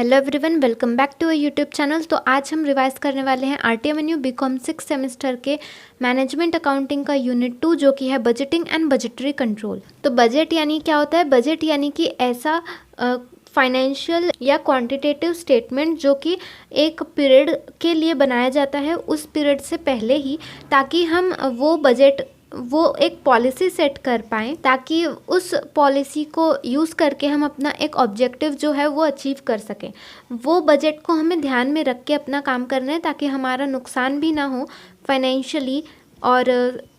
Hello everyone, welcome back to a YouTube channel. तो आज हम रिवाइज करने वाले हैं RTMNU बीकॉम 6 सेमेस्टर के मैनेजमेंट अकाउंटिंग का यूनिट 2 जो कि है बजटिंग एंड बजटरी कंट्रोल। तो बजट यानी क्या होता है? बजट यानी कि ऐसा फाइनेंशियल या क्वांटिटेटिव स्टेटमेंट जो कि एक पीरियड के लिए बनाया जाता है उस पीरियड से पहले ही, ताकि हम वो एक पॉलिसी सेट कर पाएँ, ताकि उस पॉलिसी को यूज़ करके हम अपना एक ऑब्जेक्टिव जो है वो अचीव कर सकें। वो बजट को हमें ध्यान में रख के अपना काम करना है, ताकि हमारा नुकसान भी ना हो फाइनेंशियली और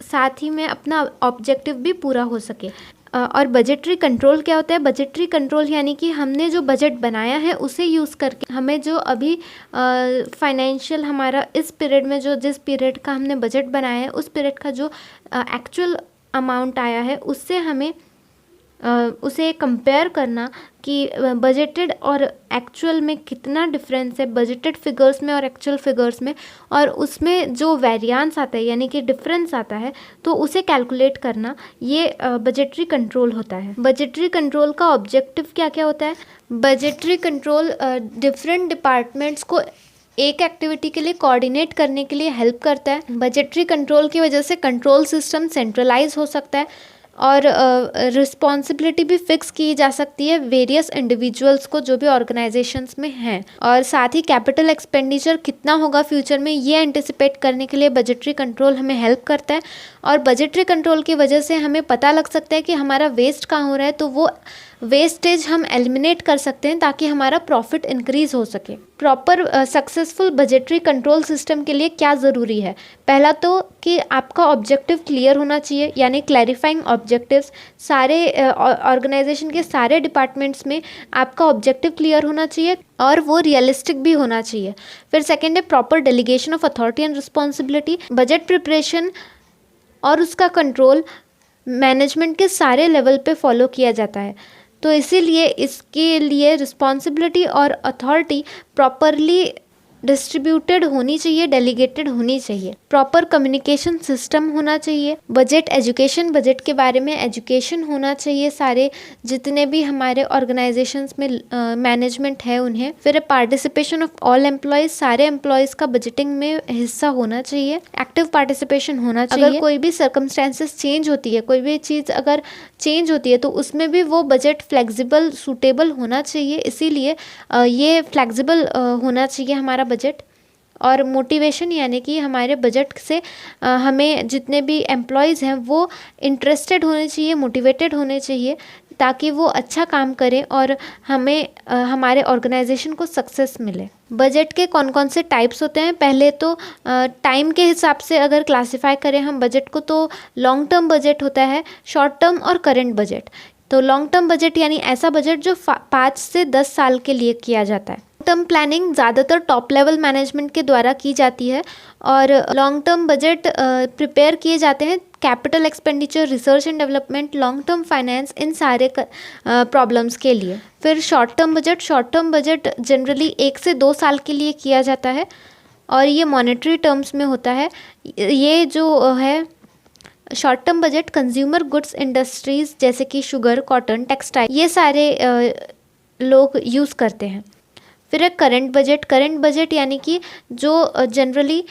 साथ ही में अपना ऑब्जेक्टिव भी पूरा हो सके। और बजटरी कंट्रोल क्या होता है? बजटरी कंट्रोल यानी कि हमने जो बजट बनाया है उसे यूज़ करके हमें जो अभी फाइनेंशियल हमारा इस पीरियड में जिस पीरियड का हमने बजट बनाया है उस पीरियड का जो एक्चुअल अमाउंट आया है उससे हमें उसे कंपेयर करना कि बजटेड और एक्चुअल में कितना डिफरेंस है, बजटेड फिगर्स में और एक्चुअल फिगर्स में, और उसमें जो वेरिएंस आता है यानी कि डिफरेंस आता है तो उसे कैलकुलेट करना, ये बजटरी कंट्रोल होता है। बजटरी कंट्रोल का ऑब्जेक्टिव क्या क्या होता है? बजटरी कंट्रोल डिफरेंट डिपार्टमेंट्स को एक एक्टिविटी के लिए कोऑर्डिनेट करने के लिए हेल्प करता है। बजटरी कंट्रोल की वजह से कंट्रोल सिस्टम सेंट्रलाइज हो सकता है और रिस्पॉन्सिबिलिटी भी फिक्स की जा सकती है वेरियस इंडिविजुअल्स को जो भी ऑर्गेनाइजेशंस में हैं, और साथ ही कैपिटल एक्सपेंडिचर कितना होगा फ्यूचर में ये एंटिसिपेट करने के लिए बजटरी कंट्रोल हमें हेल्प करता है। और बजटरी कंट्रोल की वजह से हमें पता लग सकता है कि हमारा वेस्ट कहाँ हो रहा है, तो वो वेस्टेज हम एलिमिनेट कर सकते हैं ताकि हमारा प्रॉफिट इंक्रीज हो सके। Proper successful budgetary control system के लिए क्या ज़रूरी है? पहला तो कि आपका ऑब्जेक्टिव क्लियर होना चाहिए, यानी क्लैरिफाइंग ऑब्जेक्टिव्स। सारे ऑर्गेनाइजेशन के सारे डिपार्टमेंट्स में आपका ऑब्जेक्टिव क्लियर होना चाहिए और वो रियलिस्टिक भी होना चाहिए। फिर सेकेंड है proper delegation of authority and responsibility. Budget preparation और उसका कंट्रोल मैनेजमेंट के सारे लेवल पे फॉलो किया जाता है, तो इसीलिए इसके लिए रिस्पॉन्सिबिलिटी और अथॉरिटी प्रॉपरली डिस्ट्रीब्यूटेड होनी चाहिए, डेलीगेटेड होनी चाहिए। प्रॉपर कम्युनिकेशन सिस्टम होना चाहिए। बजट एजुकेशन, बजट के बारे में एजुकेशन होना चाहिए सारे जितने भी हमारे ऑर्गेनाइजेशंस में मैनेजमेंट है उन्हें। फिर पार्टिसिपेशन ऑफ ऑल एम्प्लॉयज़, सारे एम्प्लॉयज़ का बजटिंग में हिस्सा होना चाहिए, एक्टिव पार्टिसिपेशन होना चाहिए। अगर कोई भी सर्कमस्टेंसेस चेंज होती है, कोई भी चीज़ अगर चेंज होती है तो उसमें भी वो बजट फ्लेक्सिबल सूटेबल होना चाहिए, इसीलिए ये फ्लेक्सिबल होना चाहिए हमारा बजट। और मोटिवेशन यानी कि हमारे बजट से हमें जितने भी एम्प्लॉयज़ हैं वो इंटरेस्टेड होने चाहिए, मोटिवेटेड होने चाहिए, ताकि वो अच्छा काम करें और हमें हमारे ऑर्गेनाइजेशन को सक्सेस मिले। बजट के कौन कौन से टाइप्स होते हैं? पहले तो टाइम के हिसाब से अगर क्लासिफाई करें हम बजट को, तो लॉन्ग टर्म बजट होता है, शॉर्ट टर्म और करेंट बजट। तो लॉन्ग टर्म बजट यानी ऐसा बजट जो 5 से 10 साल के लिए किया जाता है। टर्म प्लानिंग ज़्यादातर टॉप लेवल मैनेजमेंट के द्वारा की जाती है और लॉन्ग टर्म बजट प्रिपेयर किए जाते हैं capital expenditure, research and development, long term finance, इन सारे प्रॉब्लम्स के लिए। फिर शॉर्ट टर्म बजट जनरली 1 से 2 साल के लिए किया जाता है और ये मॉनेटरी टर्म्स में होता है। ये जो है short term budget consumer goods industries जैसे कि शुगर, कॉटन, टेक्सटाइल, ये सारे लोग यूज़ करते हैं। फिर एक करंट बजट यानी कि जो जनरली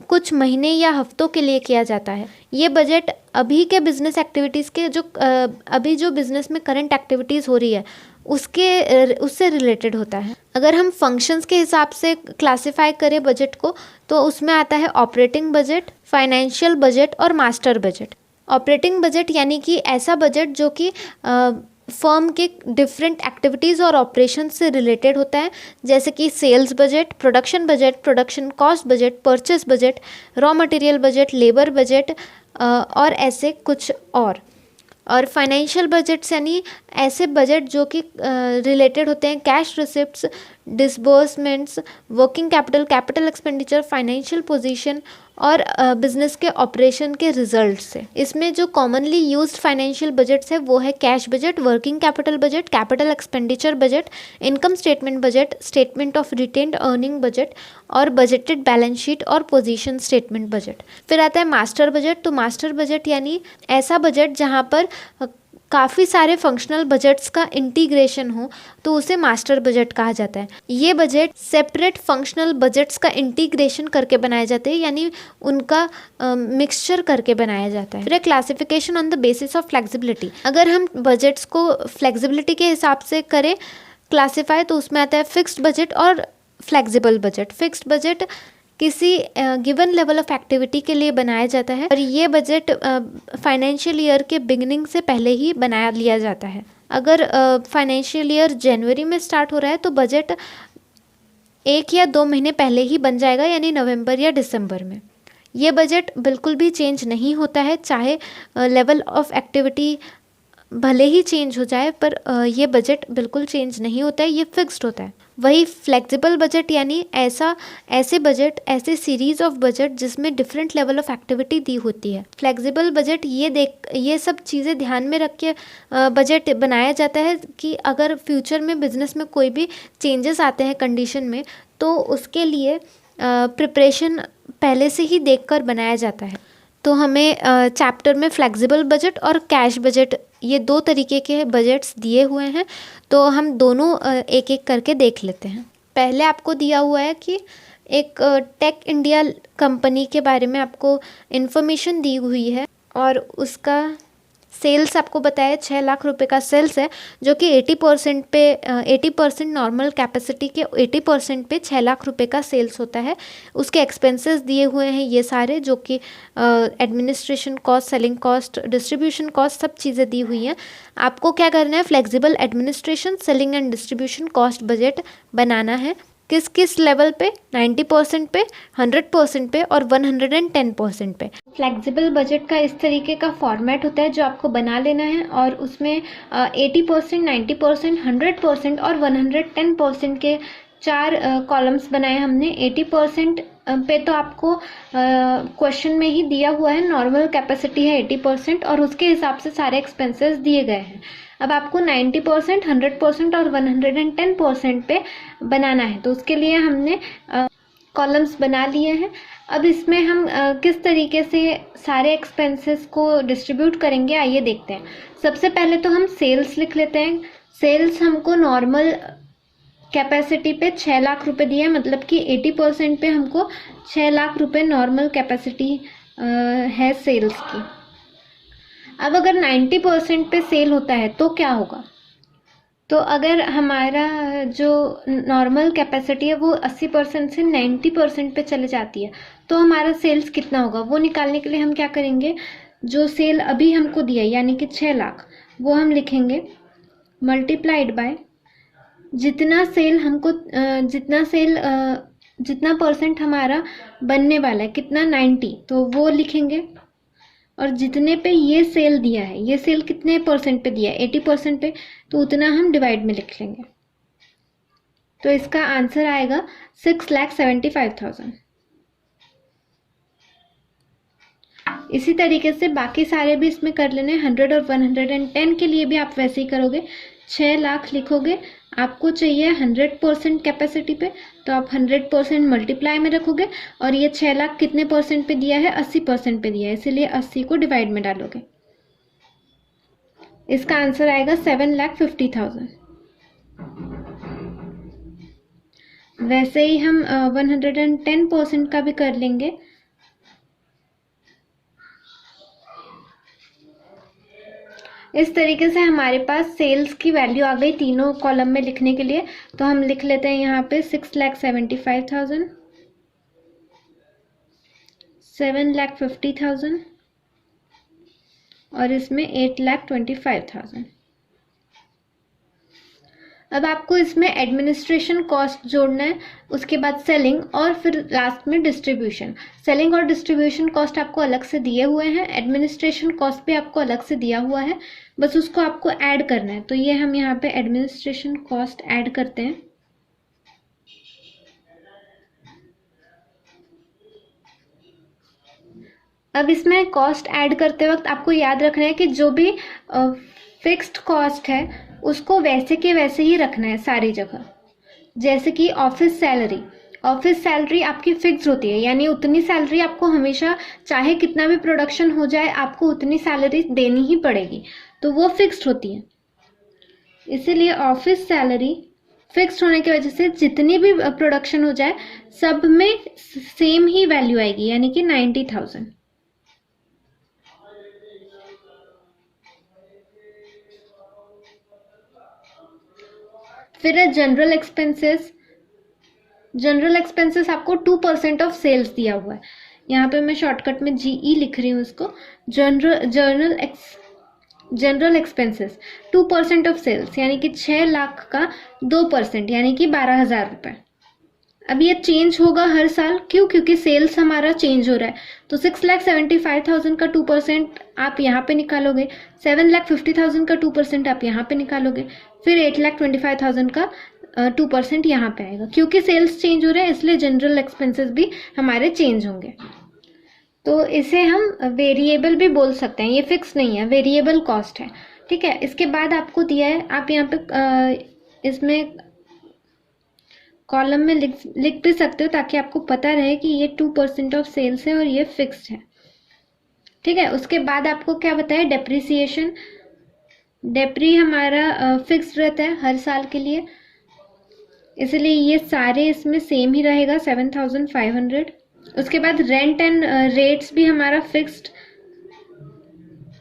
कुछ महीने या हफ्तों के लिए किया जाता है। ये बजट अभी के बिजनेस एक्टिविटीज़ के अभी जो बिजनेस में करंट एक्टिविटीज़ हो रही है उससे रिलेटेड होता है। अगर हम फंक्शंस के हिसाब से क्लासिफाई करें बजट को तो उसमें आता है ऑपरेटिंग बजट, फाइनेंशियल बजट और मास्टर बजट। ऑपरेटिंग बजट यानी कि ऐसा बजट जो कि फर्म के डिफरेंट एक्टिविटीज़ और ऑपरेशन से रिलेटेड होता है, जैसे कि sales budget, production cost budget, purchase budget, raw material budget, labour budget और ऐसे कुछ और फाइनेंशियल बजट्स यानी ऐसे बजट जो कि रिलेटेड होते हैं cash receipts, disbursements, working capital expenditure, financial position और बिजनेस के ऑपरेशन के रिजल्ट से। इसमें जो कॉमनली यूज्ड फाइनेंशियल बजट्स है वो है cash budget, working capital budget, capital expenditure budget, income statement budget, statement of retained earning budget और बजटेड बैलेंस शीट और पोजीशन स्टेटमेंट बजट। फिर आता है मास्टर बजट। तो मास्टर बजट यानी ऐसा बजट जहाँ पर काफ़ी सारे फंक्शनल बजट्स का इंटीग्रेशन हो तो उसे मास्टर बजट कहा जाता है। ये बजट सेपरेट फंक्शनल बजट्स का इंटीग्रेशन करके बनाए जाते हैं, यानी उनका मिक्सचर करके बनाया जाता है। फिर classification on the basis of flexibility. अगर हम बजट्स को फ्लेक्सिबिलिटी के हिसाब से करें क्लासिफाई तो उसमें आता है फिक्स्ड बजट और फ्लेक्सिबल बजट। फिक्स्ड बजट किसी गिवन लेवल ऑफ एक्टिविटी के लिए बनाया जाता है और ये बजट फाइनेंशियल ईयर के बिगिनिंग से पहले ही बना लिया जाता है। अगर फाइनेंशियल ईयर जनवरी में स्टार्ट हो रहा है तो बजट 1 या 2 महीने पहले ही बन जाएगा, यानी नवंबर या दिसंबर में। ये बजट बिल्कुल भी चेंज नहीं होता है, चाहे लेवल ऑफ एक्टिविटी भले ही चेंज हो जाए, पर ये बजट बिल्कुल चेंज नहीं होता है, ये फिक्स्ड होता है। वही फ्लेक्सिबल बजट यानी ऐसे बजट, ऐसे सीरीज ऑफ बजट जिसमें डिफरेंट लेवल ऑफ एक्टिविटी दी होती है। फ्लेक्सिबल बजट ये सब चीज़ें ध्यान में रख के बजट बनाया जाता है कि अगर फ्यूचर में बिजनेस में कोई भी चेंजेस आते हैं कंडीशन में तो उसके लिए प्रिपरेशन पहले से ही देखकर बनाया जाता है। तो हमें चैप्टर में फ्लेक्सिबल बजट और कैश बजट ये 2 तरीके के बजट्स दिए हुए हैं, तो हम दोनों एक एक करके देख लेते हैं। पहले आपको दिया हुआ है कि एक टेक इंडिया कंपनी के बारे में आपको इन्फॉर्मेशन दी हुई है और उसका सेल्स आपको बताया 6 लाख रुपए का सेल्स है, जो कि 80% नॉर्मल कैपेसिटी के 80% पे 6 लाख रुपए का सेल्स होता है। उसके एक्सपेंसेस दिए हुए हैं ये सारे, जो कि administration cost, selling cost, distribution cost, सब चीज़ें दी हुई हैं। आपको क्या करना है, flexible administration, selling and distribution cost budget बनाना है। किस किस लेवल पे, 90% पे, 100% पे और 110% पे। फ्लेक्सिबल बजट का इस तरीके का फॉर्मेट होता है जो आपको बना लेना है और उसमें 80%, 90%, 100% और 110% के 4 कॉलम्स बनाए हमने। 80% पे तो आपको क्वेश्चन में ही दिया हुआ है, नॉर्मल कैपेसिटी है 80% और उसके हिसाब से सारे एक्सपेंसेस दिए गए हैं। अब आपको 90%, 100% और 110% पे बनाना है, तो उसके लिए हमने कॉलम्स बना लिए हैं। अब इसमें हम किस तरीके से सारे एक्सपेंसेस को डिस्ट्रीब्यूट करेंगे आइए देखते हैं। सबसे पहले तो हम सेल्स लिख लेते हैं। सेल्स हमको नॉर्मल कैपेसिटी पे 6 लाख रुपए दिया है, मतलब कि 80% पे हमको 6 लाख रुपए नॉर्मल कैपेसिटी है सेल्स की। अब अगर 90% पे सेल होता है तो क्या होगा, तो अगर हमारा जो नॉर्मल कैपेसिटी है वो 80% से 90% पे चले जाती है तो हमारा सेल्स कितना होगा, वो निकालने के लिए हम क्या करेंगे, जो सेल अभी हमको दिया यानी कि 6 लाख, वो हम लिखेंगे मल्टीप्लाइड बाय जितना परसेंट हमारा बनने वाला है, कितना 90, तो वो लिखेंगे। और जितने पे ये सेल दिया है, ये सेल कितने परसेंट पे दिया है, 80% पे, तो उतना हम डिवाइड में लिख लेंगे। तो इसका आंसर आएगा 6,75,000। इसी तरीके से बाकी सारे भी इसमें कर लेने। 100 और 110 के लिए भी आप वैसे ही करोगे। 6 लाख लिखोगे, आपको चाहिए 100% कैपेसिटी पे, तो आप 100% मल्टीप्लाई में रखोगे और ये 6 लाख कितने परसेंट पे दिया है, 80% पे दिया है, इसीलिए 80 को डिवाइड में डालोगे। इसका आंसर आएगा 7,50,000। वैसे ही हम 110% का भी कर लेंगे। इस तरीके से हमारे पास सेल्स की वैल्यू आ गई तीनों कॉलम में लिखने के लिए। तो हम लिख लेते हैं यहाँ पे 6,75,000, 7,50,000 और इसमें 8,25,000। अब आपको इसमें एडमिनिस्ट्रेशन कॉस्ट जोड़ना है, उसके बाद सेलिंग और फिर लास्ट में डिस्ट्रीब्यूशन। सेलिंग और डिस्ट्रीब्यूशन कॉस्ट आपको अलग से दिए हुए हैं, एडमिनिस्ट्रेशन कॉस्ट भी आपको अलग से दिया हुआ है, बस उसको आपको ऐड करना है। तो ये हम यहाँ पे एडमिनिस्ट्रेशन कॉस्ट ऐड करते हैं। अब इसमें कॉस्ट ऐड करते वक्त आपको याद रखना है कि जो भी फिक्स्ड कॉस्ट है उसको वैसे के वैसे ही रखना है सारी जगह। जैसे कि ऑफिस सैलरी आपकी फिक्स होती है, यानी उतनी सैलरी आपको हमेशा, चाहे कितना भी प्रोडक्शन हो जाए, आपको उतनी सैलरी देनी ही पड़ेगी। तो वो फिक्स्ड होती है। इसीलिए ऑफिस सैलरी फिक्स्ड होने की वजह से जितनी भी प्रोडक्शन हो जाए सब में सेम ही वैल्यू आएगी, यानी कि 90,000। फिर है जनरल एक्सपेंसेस। जनरल एक्सपेंसेस आपको 2% ऑफ सेल्स दिया हुआ है। यहाँ पे मैं शॉर्टकट में जीई लिख रही हूँ इसको। जनरल एक्सपेंसेस 2% ऑफ सेल्स, यानी कि 6 लाख का 2%, यानी कि 12,000 रुपये। अब ये चेंज होगा हर साल, क्यों? क्योंकि सेल्स हमारा चेंज हो रहा है। तो 6,75,000 का 2% आप यहाँ पे निकालोगे, 7,50,000 का 2% आप यहाँ पे निकालोगे, फिर 8,25,000 का 2% यहाँ पे आएगा। क्योंकि सेल्स चेंज हो रहे हैं इसलिए जनरल एक्सपेंसेस भी हमारे चेंज होंगे। तो इसे हम वेरिएबल भी बोल सकते हैं, ये फिक्स नहीं है, वेरिएबल कॉस्ट है। ठीक है, इसके बाद आपको दिया है, आप यहाँ पे इसमें कॉलम में लिख भी सकते हो ताकि आपको पता रहे कि ये 2% ऑफ सेल्स है और ये फिक्स्ड है। ठीक है, उसके बाद आपको क्या बताया, डेप्रिसिएशन। डेप्री हमारा फिक्स्ड रहता है हर साल के लिए, इसलिए ये सारे इसमें सेम ही रहेगा 7,500। उसके बाद रेंट एंड रेट्स भी हमारा फिक्स्ड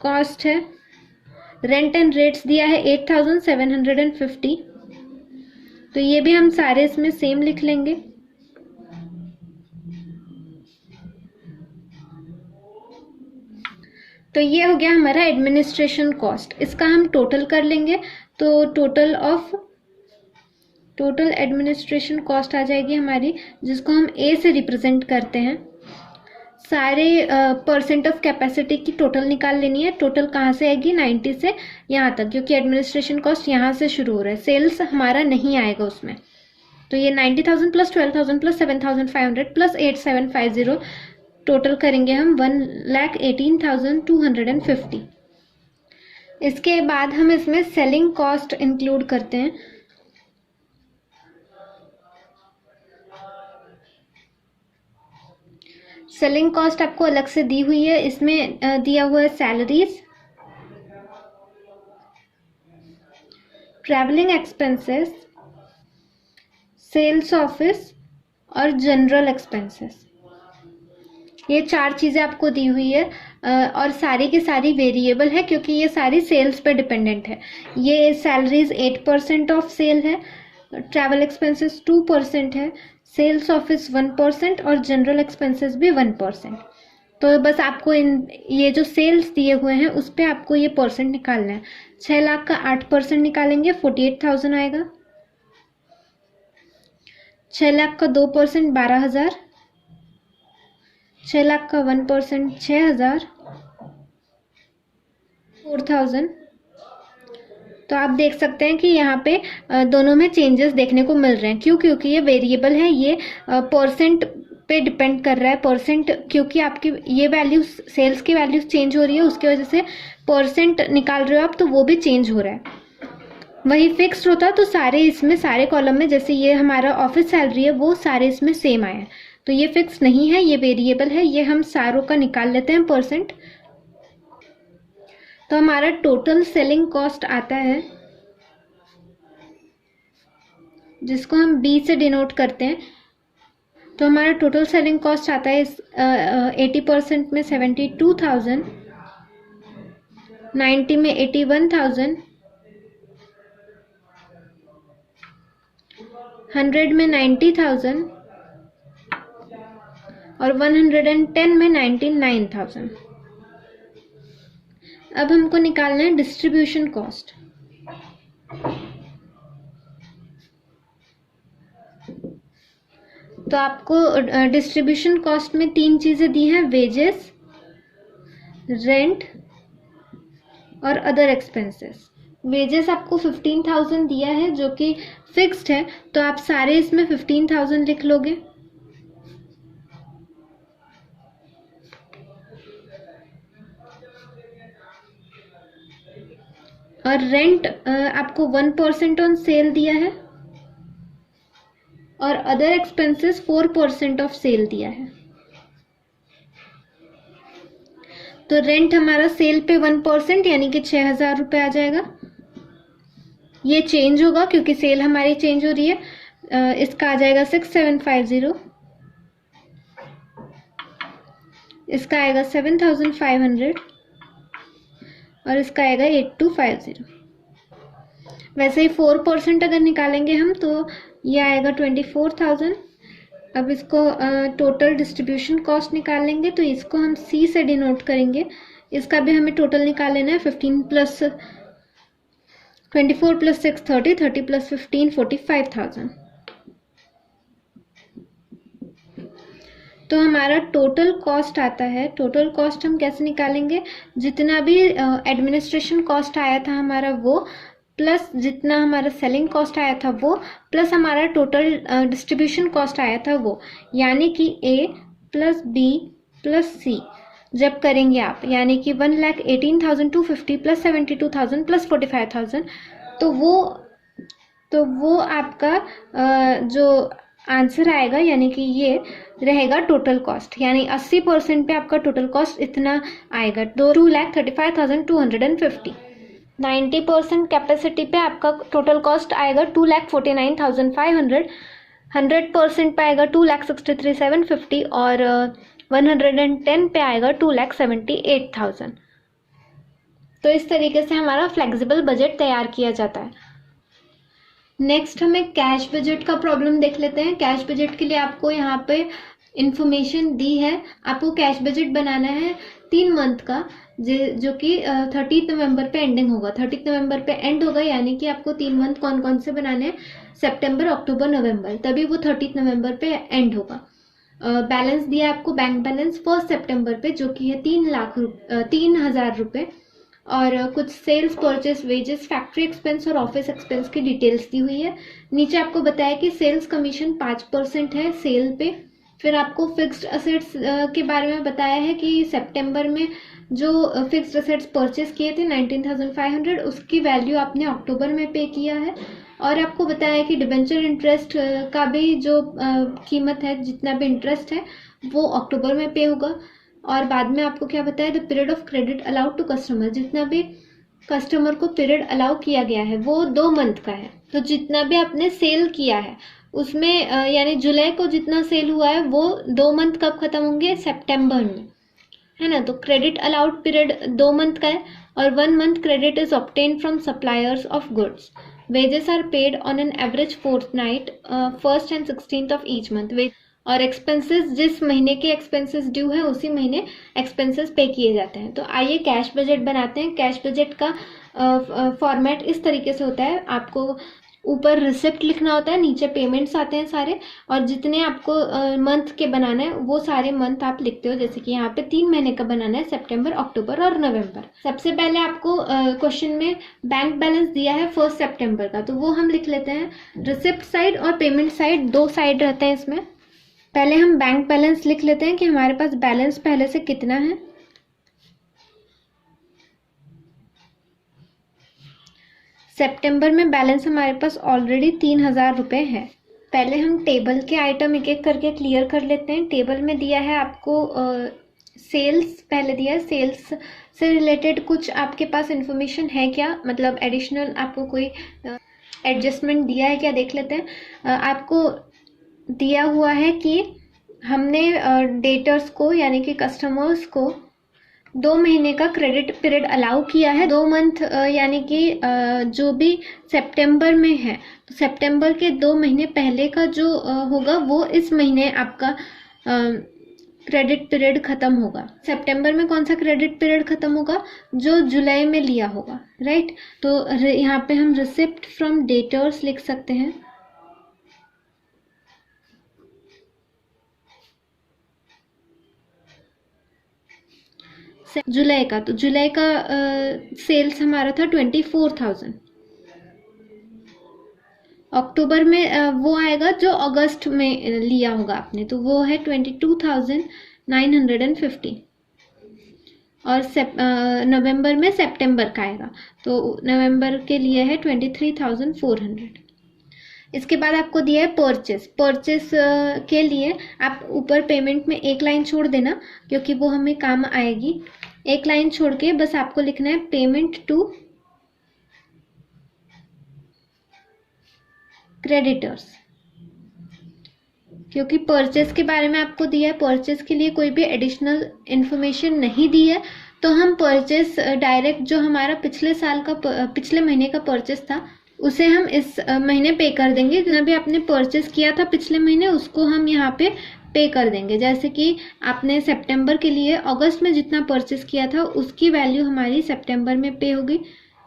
कॉस्ट है। रेंट एंड रेट्स दिया है 8,750, तो ये भी हम सारे इसमें सेम लिख लेंगे। तो ये हो गया हमारा एडमिनिस्ट्रेशन कॉस्ट। इसका हम टोटल कर लेंगे, तो टोटल एडमिनिस्ट्रेशन कॉस्ट आ जाएगी हमारी, जिसको हम ए से रिप्रेजेंट करते हैं। सारे परसेंट ऑफ कैपेसिटी की टोटल निकाल लेनी है। टोटल कहाँ से आएगी, 90 से यहाँ तक, क्योंकि एडमिनिस्ट्रेशन कॉस्ट यहाँ से शुरू हो रहा है, सेल्स हमारा नहीं आएगा उसमें। तो ये 90,000 प्लस 12,000 प्लस 7,500 प्लस 8,750, टोटल करेंगे हम 1,18,250। इसके बाद हम इसमें सेलिंग कॉस्ट इंक्लूड करते हैं। सेलिंग कॉस्ट आपको अलग से दी हुई है, इसमें दिया हुआ है salaries, travelling expenses, sales office और जनरल एक्सपेंसेस। ये 4 चीज़ें आपको दी हुई है और सारी की सारी वेरिएबल है, क्योंकि ये सारी सेल्स पे डिपेंडेंट है। ये सैलरीज 8% ऑफ सेल है, ट्रैवल एक्सपेंसेस 2% है, सेल्स ऑफिस 1% और जनरल एक्सपेंसेस भी 1%। तो बस आपको ये जो सेल्स दिए हुए हैं उस पर आपको ये परसेंट निकालना है। 6 लाख का 8% निकालेंगे 48,000 आएगा। 6 लाख का 2% 12,000, 6 लाख का 1% 6,000, 4,000। तो आप देख सकते हैं कि यहाँ पे दोनों में चेंजेस देखने को मिल रहे हैं। क्यों? क्योंकि ये वेरिएबल है, ये परसेंट पे डिपेंड कर रहा है। परसेंट, क्योंकि आपकी ये वैल्यूज, सेल्स की वैल्यूज चेंज हो रही है, उसकी वजह से परसेंट निकाल रहे हो आप, तो वो भी चेंज हो रहा है। वही फिक्स्ड होता तो सारे इसमें, सारे कॉलम में, जैसे ये हमारा ऑफिस सैलरी है वो सारे इसमें सेम आए हैं। तो ये फिक्स नहीं है, ये वेरिएबल है, ये हम सारों का निकाल लेते हैं परसेंट। तो हमारा टोटल सेलिंग कॉस्ट आता है, जिसको हम बी से डिनोट करते हैं। तो हमारा टोटल सेलिंग कॉस्ट आता है 80% में 72,000, 90 में 81,000, 100 में 90,000 और 110 में 99,000। अब हमको निकालना है डिस्ट्रीब्यूशन कॉस्ट। तो आपको डिस्ट्रीब्यूशन कॉस्ट में 3 चीज़ें दी हैं, वेजेस, रेंट और अदर एक्सपेंसेस। वेजेस आपको 15,000 दिया है जो कि फिक्स्ड है, तो आप सारे इसमें 15,000 लिख लोगे। और रेंट आपको 1% ऑन सेल दिया है और अदर एक्सपेंसेस 4% ऑफ सेल दिया है। तो रेंट हमारा सेल पे 1% यानी कि 6,000 रुपये आ जाएगा। ये चेंज होगा क्योंकि सेल हमारी चेंज हो रही है। इसका आ जाएगा 6750, इसका आएगा 7500 और इसका आएगा 8250। वैसे ही 4% अगर निकालेंगे हम तो ये आएगा 24,000। अब इसको टोटल डिस्ट्रीब्यूशन कॉस्ट निकाल लेंगे तो इसको हम सी से डिनोट करेंगे। इसका भी हमें टोटल निकाल लेना है। 15 प्लस 24 प्लस 6 30, 30 प्लस 15 45,000। तो हमारा टोटल कॉस्ट आता है। टोटल कॉस्ट हम कैसे निकालेंगे, जितना भी एडमिनिस्ट्रेशन कॉस्ट आया था हमारा वो, प्लस जितना हमारा सेलिंग कॉस्ट आया था वो, प्लस हमारा टोटल डिस्ट्रीब्यूशन कॉस्ट आया था वो, यानी कि ए प्लस बी प्लस सी जब करेंगे आप, यानी कि 1,18,250 प्लस 72,000 प्लस 45,000, तो वो आपका जो आंसर आएगा यानी कि ये रहेगा टोटल कॉस्ट, यानी 80% पे आपका टोटल कॉस्ट इतना आएगा, 2,35,250। 90% कैपेसिटी पे आपका टोटल कॉस्ट आएगा 2,49,500। 100% पे आएगा 2,63,750 और 110 पे आएगा 2,78,000। तो इस तरीके से हमारा फ्लेक्सिबल बजट तैयार किया जाता है। नेक्स्ट हमें कैश बजट का प्रॉब्लम देख लेते हैं। कैश बजट के लिए आपको यहाँ पे इंफॉर्मेशन दी है। आपको कैश बजट बनाना है 3 मंथ का, जो कि 30 नवंबर पे एंडिंग होगा। 30 नवंबर पे एंड होगा, यानी कि आपको 3 मंथ कौन कौन से बनाने हैं, सितंबर अक्टूबर नवंबर, तभी वो 30 नवंबर पे एंड होगा। बैलेंस दिया आपको बैंक बैलेंस 1 सितंबर पे, जो कि है 3,00,000 रुपये, और कुछ sales purchase wages factory expense और ऑफिस एक्सपेंस की डिटेल्स दी हुई है। नीचे आपको बताया कि सेल्स कमीशन 5% है सेल पे। फिर आपको फिक्स्ड असेट्स के बारे में बताया है कि सितंबर में जो फिक्स्ड असेट्स परचेस किए थे 19,500, उसकी वैल्यू आपने अक्टूबर में पे किया है। और आपको बताया कि डिबेंचर इंटरेस्ट का भी जो कीमत है, जितना भी इंटरेस्ट है वो अक्टूबर में पे होगा। और बाद में आपको क्या बताया, the period of credit allowed to customer, जितना भी कस्टमर को पीरियड अलाउ किया गया है वो 2 मंथ का है। तो जितना भी आपने सेल किया है उसमें यानी जुलाई को जितना सेल हुआ है वो 2 मंथ कब खत्म होंगे, सितंबर में, है ना। तो क्रेडिट अलाउड पीरियड 2 मंथ का है और 1 month credit is obtain from suppliers of goods. Wages are paid on an average fortnight 1st and 16th of each month. और एक्सपेंसेस, जिस महीने के एक्सपेंसेस ड्यू है उसी महीने एक्सपेंसेस पे किए जाते हैं। तो आइए कैश बजट बनाते हैं। कैश बजट का फॉर्मेट इस तरीके से होता है, आपको ऊपर रिसिप्ट लिखना होता है, नीचे पेमेंट्स आते हैं सारे, और जितने आपको मंथ के बनाना है वो सारे मंथ आप लिखते हो। जैसे कि यहाँ पे 3 महीने का बनाना है, सितंबर अक्टूबर और नवंबर। सबसे पहले आपको क्वेश्चन में बैंक बैलेंस दिया है 1 सितंबर का, तो वो हम लिख लेते हैं। रिसिप्ट साइड और पेमेंट साइड 2 साइड रहते हैं इसमें। पहले हम बैंक बैलेंस लिख लेते हैं कि हमारे पास बैलेंस पहले से कितना है। सितंबर में बैलेंस हमारे पास ऑलरेडी 3,000 रुपये है। पहले हम टेबल के आइटम एक एक करके क्लियर कर लेते हैं। टेबल में दिया है आपको सेल्स, पहले दिया है सेल्स से रिलेटेड कुछ आपके पास इंफॉर्मेशन है क्या, मतलब एडिशनल आपको कोई एडजस्टमेंट दिया है क्या, देख लेते हैं। आपको दिया हुआ है कि हमने डेटर्स को यानी कि कस्टमर्स को 2 महीने का क्रेडिट पीरियड अलाउ किया है। 2 मंथ यानी कि जो भी सितंबर में है, तो सितंबर के 2 महीने पहले का जो होगा वो इस महीने आपका क्रेडिट पीरियड खत्म होगा। सितंबर में कौन सा क्रेडिट पीरियड खत्म होगा, जो जुलाई में लिया होगा, राइट। तो यहाँ पे हम रिसिप्ट फ्रॉम डेटर्स लिख सकते हैं। जुलाई का, तो जुलाई का सेल्स हमारा था 24,000। अक्टूबर में वो आएगा जो अगस्त में लिया होगा आपने, तो वो है 22,950। और नवंबर में सितंबर का आएगा, तो नवंबर के लिए है 23,400। इसके बाद आपको दिया है परचेस के लिए आप ऊपर पेमेंट में एक लाइन छोड़ देना, क्योंकि वो हमें काम आएगी। एक लाइन छोड़ के बस आपको लिखना है पेमेंट टू क्रेडिटर्स, क्योंकि परचेस के बारे में आपको दिया है, परचेस के लिए कोई भी एडिशनल इन्फॉर्मेशन नहीं दी है, तो हम परचेस डायरेक्ट जो हमारा पिछले महीने का परचेस था उसे हम इस महीने पे कर देंगे। जितना भी आपने परचेस किया था पिछले महीने उसको हम यहाँ पे कर देंगे। जैसे कि आपने सितंबर के लिए अगस्त में जितना परचेस किया था उसकी वैल्यू हमारी सितंबर में पे होगी,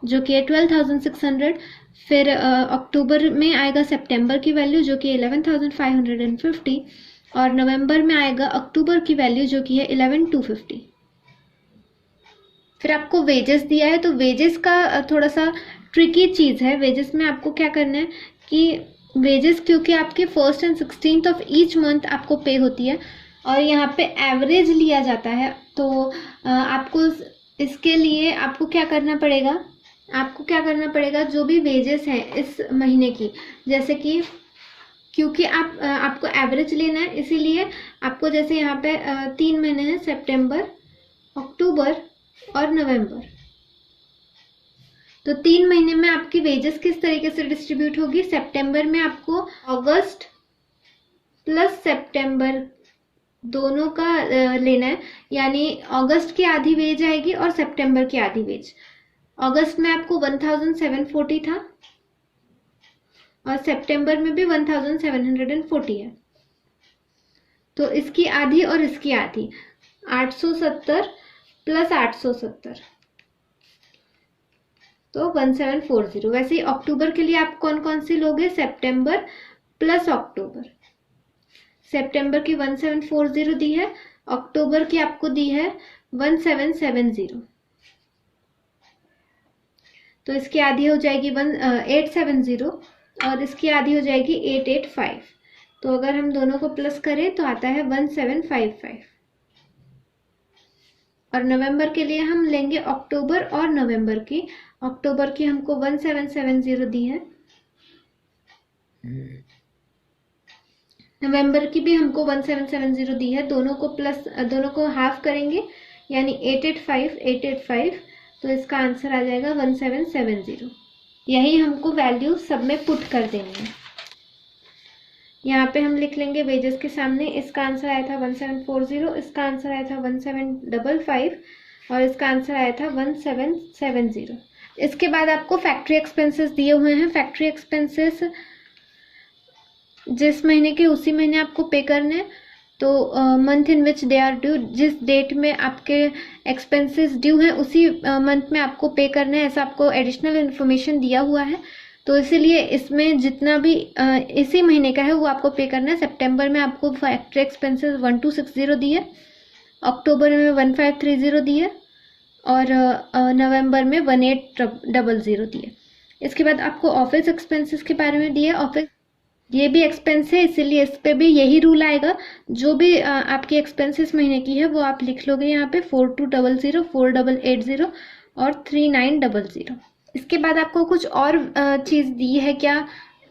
जो कि 12,600। फिर अक्टूबर में आएगा सितंबर की वैल्यू जो कि 11,550, और नवंबर में आएगा अक्टूबर की वैल्यू जो कि है 11,250। फिर आपको वेजेस दिया है, तो वेजेस का थोड़ा सा ट्रिकी चीज़ है। वेजेस में आपको क्या करना है कि वेजेस क्योंकि आपके 1st and 16th of each month आपको पे होती है और यहाँ पे एवरेज लिया जाता है, तो आपको इसके लिए आपको क्या करना पड़ेगा, जो भी वेजेस हैं इस महीने की, जैसे कि क्योंकि आपको एवरेज लेना है इसीलिए आपको जैसे यहाँ पे 3 महीने हैं, सितंबर, अक्टूबर और नवंबर, तो 3 महीने में आपकी वेजेस किस तरीके से डिस्ट्रीब्यूट होगी। सितंबर में आपको अगस्त प्लस सितंबर दोनों का लेना है, यानी अगस्त की आधी वेज आएगी और सितंबर की आधी वेज। अगस्त में आपको 1,740 था और सितंबर में भी 1,740 है, तो इसकी आधी और इसकी आधी 870 प्लस 870 तो 1,740। वैसे ही अक्टूबर के लिए आप कौन कौन सी लोगे, सितंबर प्लस अक्टूबर। सितंबर की 1,740 दी है, अक्टूबर की आपको दी है 1,770, तो इसकी आधी हो जाएगी 870 और इसकी आधी हो जाएगी 885। तो अगर हम दोनों को प्लस करें तो आता है 1,755। और नवंबर के लिए हम लेंगे अक्टूबर और नवंबर की। अक्टूबर की हमको 1,770 दी है, नवंबर की भी हमको 1,770 दी है। दोनों को हाफ करेंगे यानी 885, तो इसका आंसर आ जाएगा 1,770। यही हमको वैल्यू सब में पुट कर देनी है। यहाँ पे हम लिख लेंगे वेजेस के सामने, इसका आंसर आया था 1,740, इसका आंसर आया था 1,755 और इसका आंसर आया था 1,770। इसके बाद आपको फैक्ट्री एक्सपेंसेस दिए हुए हैं। फैक्ट्री एक्सपेंसेस जिस महीने के उसी महीने आपको पे करने हैं, तो month in which they are due, जिस डेट में आपके एक्सपेंसेस ड्यू हैं उसी मंथ में आपको पे करने हैं, ऐसा आपको एडिशनल इन्फॉर्मेशन दिया हुआ है। तो इसीलिए इसमें जितना भी इसी महीने का है वो आपको पे करना है। सितंबर में आपको फैक्ट्री एक्सपेंसेस 1,260 दी है, अक्टूबर में 1,530 दी है और नवंबर में 1,800 दी है। इसके बाद आपको ऑफिस एक्सपेंसेस के बारे में दिया है। ऑफिस ये भी एक्सपेंस है, इसीलिए इस पे भी यही रूल आएगा। जो भी आपकी एक्सपेंसेस महीने की है वो आप लिख लोगे यहाँ पे 4,200, 4,880 और 3,900। इसके बाद आपको कुछ और चीज़ दी है क्या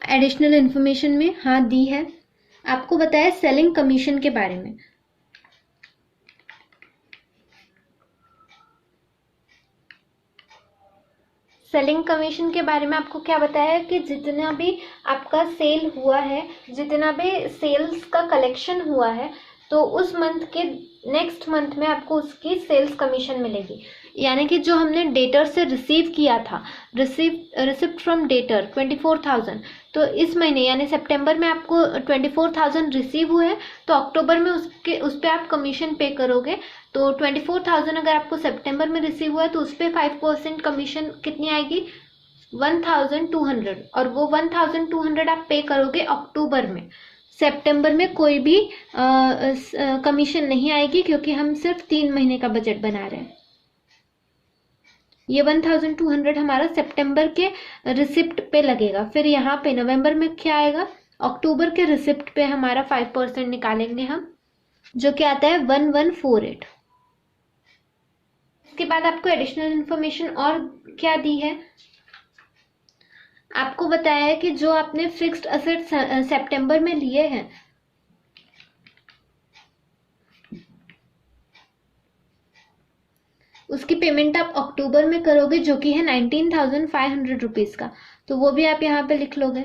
एडिशनल इन्फॉर्मेशन में? हाँ दी है, आपको बताया सेलिंग कमीशन के बारे में। सेलिंग कमीशन के बारे में आपको क्या बताया है कि जितना भी आपका सेल हुआ है, जितना भी सेल्स का कलेक्शन हुआ है, तो उस मंथ के नेक्स्ट मंथ में आपको उसकी सेल्स कमीशन मिलेगी। यानी कि जो हमने डेटर से रिसीव किया था, रिसिप्ट फ्रॉम डेटर 24,000, तो इस महीने यानी सितंबर में आपको 24,000 रिसीव हुए हैं, तो अक्टूबर में उस पर आप कमीशन पे करोगे। तो 24,000 अगर आपको सितंबर में रिसीव हुआ है तो उस पर 5% कमीशन कितनी आएगी, 1,200, और वो 1,200 आप पे करोगे अक्टूबर में। सितंबर में कोई भी कमीशन नहीं आएगी क्योंकि हम सिर्फ 3 महीने का बजट बना रहे हैं। ये 1,200 हमारा सितंबर के रिसिप्ट पे लगेगा। फिर यहाँ पे नवंबर में क्या आएगा, अक्टूबर के रिसिप्ट पे हमारा 5% निकालेंगे हम, जो कि आता है 1,148। इसके बाद आपको एडिशनल इन्फॉर्मेशन और क्या दी है, आपको बताया है कि जो आपने फिक्स्ड असेट सितंबर में लिए हैं, उसकी पेमेंट आप अक्टूबर में करोगे, जो कि है 19,500 रुपीज़ का। तो वो भी आप यहाँ पे लिख लोगे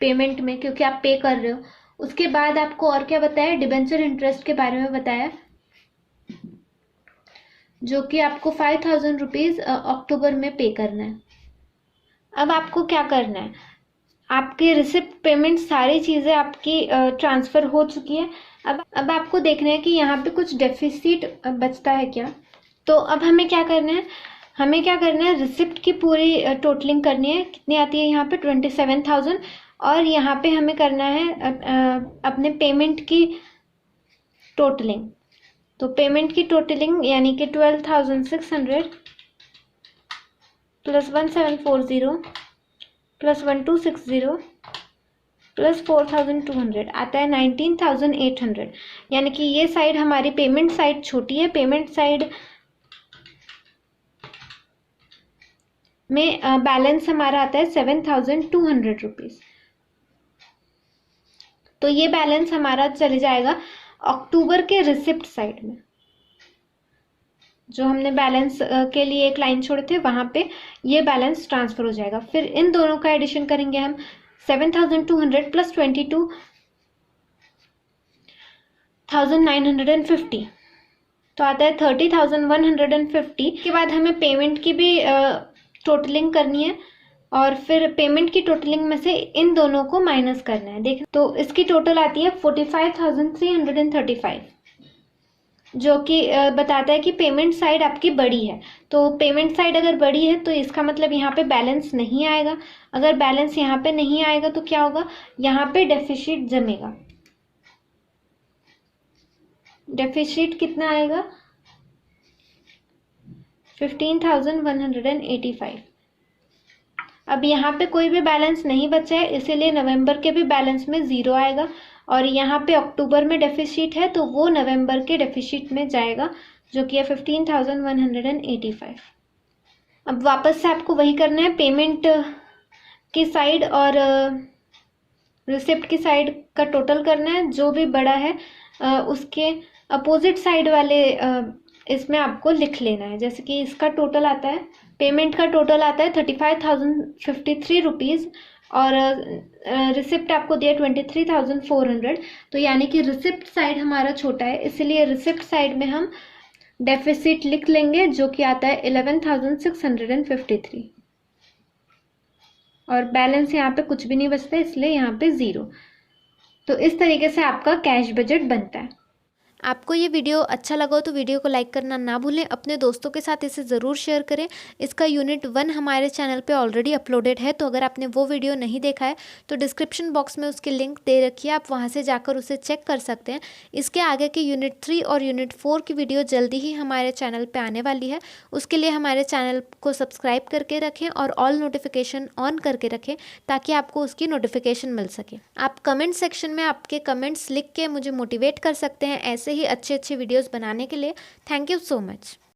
पेमेंट में, क्योंकि आप पे कर रहे हो। उसके बाद आपको और क्या बताया, डिबेंचर इंटरेस्ट के बारे में बताया, जो कि आपको 5,000 रुपीज़ अक्टूबर में पे करना है। अब आपको क्या करना है, आपके रिसिप्ट पेमेंट सारी चीज़ें आपकी ट्रांसफ़र हो चुकी है। अब आपको देखना है कि यहाँ पे कुछ डेफिसिट बचता है क्या। तो अब हमें क्या करना है, रिसिप्ट की पूरी टोटलिंग करनी है। कितनी आती है यहाँ पे, 27,000। और यहाँ पे हमें करना है अपने पेमेंट की टोटलिंग। तो पेमेंट की टोटलिंग यानी कि 12,600 प्लस 1,740 प्लस 1,260 प्लस 4,200 आता है 19,800। यानी कि ये साइड हमारी पेमेंट साइड छोटी है। पेमेंट साइड में बैलेंस हमारा आता है 7,200 रुपीज़। तो ये बैलेंस हमारा चले जाएगा अक्टूबर के रिसिप्ट साइड में। जो हमने बैलेंस के लिए एक लाइन छोड़े थे, वहाँ पे ये बैलेंस ट्रांसफ़र हो जाएगा। फिर इन दोनों का एडिशन करेंगे हम, 7,200 प्लस 22,950 तो आता है 30,150। के बाद हमें पेमेंट की भी टोटलिंग करनी है, और फिर पेमेंट की टोटलिंग में से इन दोनों को माइनस करना है। देख, तो इसकी टोटल आती है 45,335, जो कि बताता है कि पेमेंट साइड आपकी बड़ी है। तो पेमेंट साइड अगर बड़ी है तो इसका मतलब यहाँ पे बैलेंस नहीं आएगा। अगर बैलेंस यहाँ पे नहीं आएगा तो क्या होगा, यहाँ पे डेफिसिट जमेगा। डेफिसिट कितना आएगा, 15,185। अब यहाँ पे कोई भी बैलेंस नहीं बचा है, इसीलिए नवंबर के भी बैलेंस में ज़ीरो आएगा। और यहाँ पे अक्टूबर में डेफिसिट है, तो वो नवंबर के डेफिसिट में जाएगा, जो कि है 15,185। अब वापस से आपको वही करना है, पेमेंट की साइड और रिसिप्ट की साइड का टोटल करना है। जो भी बड़ा है उसके अपोजिट साइड वाले इसमें आपको लिख लेना है। जैसे कि इसका टोटल आता है, पेमेंट का टोटल आता है 35,053 रुपीज़, और रिसिप्ट आपको दिया 23,400। तो यानी कि रिसिप्ट साइड हमारा छोटा है, इसलिए रिसिप्ट साइड में हम डेफिसिट लिख लेंगे, जो कि आता है 11,653। और बैलेंस यहाँ पे कुछ भी नहीं बचता, इसलिए यहाँ पे ज़ीरो। तो इस तरीके से आपका कैश बजट बनता है। आपको ये वीडियो अच्छा लगा हो तो वीडियो को लाइक करना ना भूलें, अपने दोस्तों के साथ इसे ज़रूर शेयर करें। इसका यूनिट 1 हमारे चैनल पे ऑलरेडी अपलोडेड है, तो अगर आपने वो वीडियो नहीं देखा है तो डिस्क्रिप्शन बॉक्स में उसकी लिंक दे रखी है, आप वहाँ से जाकर उसे चेक कर सकते हैं। इसके आगे के यूनिट 3 और यूनिट 4 की वीडियो जल्दी ही हमारे चैनल पर आने वाली है। उसके लिए हमारे चैनल को सब्सक्राइब करके रखें और ऑल नोटिफिकेशन ऑन करके रखें, ताकि आपको उसकी नोटिफिकेशन मिल सके। आप कमेंट सेक्शन में आपके कमेंट्स लिख के मुझे मोटिवेट कर सकते हैं ऐसे ही अच्छे अच्छे वीडियोस बनाने के लिए। Thank you so much.